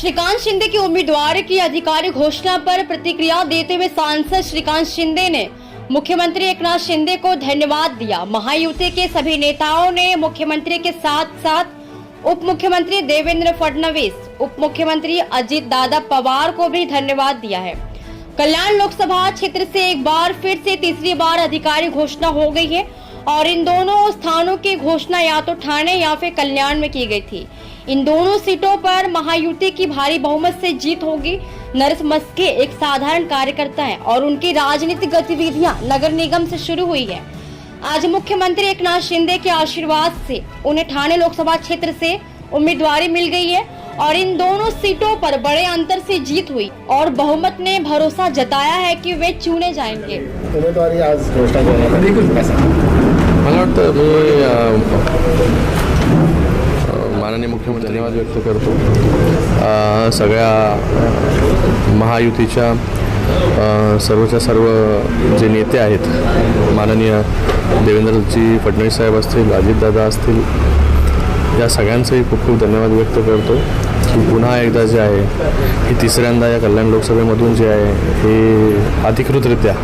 श्रीकांत शिंदे की उम्मीदवार की आधिकारिक घोषणा पर प्रतिक्रिया देते हुए सांसद श्रीकांत शिंदे ने मुख्यमंत्री एकनाथ शिंदे को धन्यवाद दिया। महायुति के सभी नेताओं ने मुख्यमंत्री के साथ साथ उप मुख्यमंत्री देवेंद्र फडणवीस, उप मुख्यमंत्री अजित दादा पवार को भी धन्यवाद दिया है। कल्याण लोकसभा क्षेत्र से एक बार फिर से तीसरी बार आधिकारिक घोषणा हो गई है और इन दोनों स्थानों की घोषणा या तो ठाणे या फिर कल्याण में की गई थी। इन दोनों सीटों पर महायुति की भारी बहुमत से जीत होगी। नरेश मस्के एक साधारण कार्यकर्ता हैं और उनकी राजनीतिक गतिविधियां नगर निगम से शुरू हुई है। आज मुख्यमंत्री एकनाथ शिंदे के आशीर्वाद से उन्हें ठाणे लोकसभा क्षेत्र से उम्मीदवारी मिल गई है और इन दोनों सीटों पर बड़े अंतर से जीत हुई और बहुमत ने भरोसा जताया है कि वे चुने जाएंगे। उम्मीदवारी आज घोषणा मला वाटतं मी माननीय मुख्यमंत्री धन्यवाद व्यक्त करतो। सगळ्या महायुतीच्या सर्वच्या सर्व जे नेते आहेत, माननीय देवेंद्रजी फडणवीस साहेब असतील, अजितदादा असतील, या सगळ्यांचंही खूप खूप धन्यवाद व्यक्त करतो की पुन्हा एकदा जे आहे हे तिसऱ्यांदा या कल्याण लोकसभेमधून जे आहे हे अधिकृतरित्या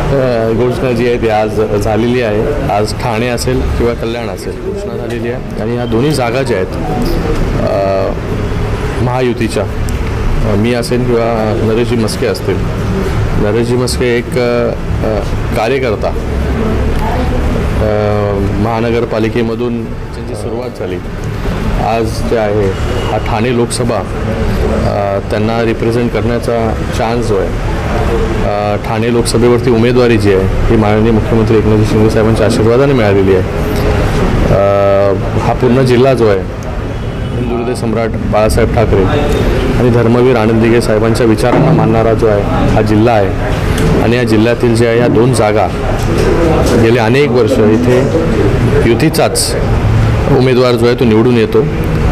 घोषणा जी आहे ती आज झालेली आहे। आज ठाणे असेल किंवा कल्याण असेल घोषणा झालेली आहे आणि ह्या दोन्ही जागा ज्या आहेत महायुतीच्या, मी असेल किंवा नरेशजी मस्के असतील, नरेशजी मस्के एक कार्यकर्ता, महानगरपालिकेमधून त्यांची सुरुवात झाली। आज जे आहे हा ठाणे लोकसभा त्यांना रिप्रेझेंट करण्याचा चान्स जो आहे, ठाणे लोकसभेवरती उमेदवारी जी आहे ही माननीय मुख्यमंत्री एकनाथ शिंदे साहेबांच्या आशीर्वादाने मिळालेली आहे। हा पूर्ण जिल्हा जो आहे हिंदुहृदय सम्राट बाळासाहेब ठाकरे आणि धर्मवीर आनंद दिघे साहेबांच्या विचारांना मानणारा जो आहे हा जिल्हा आहे आणि या जिल्ह्यातील जे आहे या दोन जागा गेले अनेक वर्ष इथे युतीचाच उमेदवार जो आहे तो निवडून येतो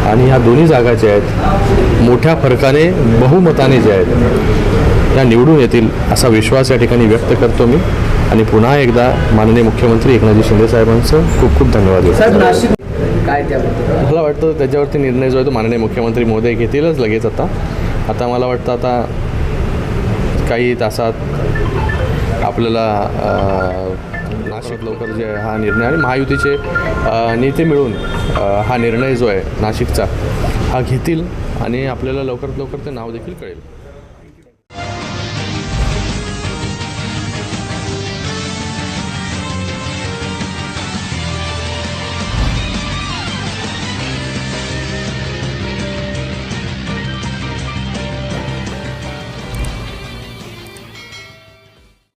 आणि ह्या दोन्ही जागा ज्या आहेत मोठ्या फरकाने बहुमताने जे आहेत या निवडून येतील असा विश्वास या ठिकाणी व्यक्त करतो मी आणि पुन्हा एकदा माननीय मुख्यमंत्री एकनाथजी शिंदे साहेबांचं खूप खूप धन्यवाद देतो। मला वाटतं त्याच्यावरती निर्णय जो आहे तो माननीय मुख्यमंत्री महोदय घेतीलच लगेच। आता मला वाटतं आता काही तासात आपल्याला नाशिक लवकर जे आहे हा निर्णय आणि महायुतीचे नेते मिळून हा निर्णय जो आहे नाशिकचा हा घेतील आणि आपल्याला लवकरात लवकर ते नाव देखील कळेल।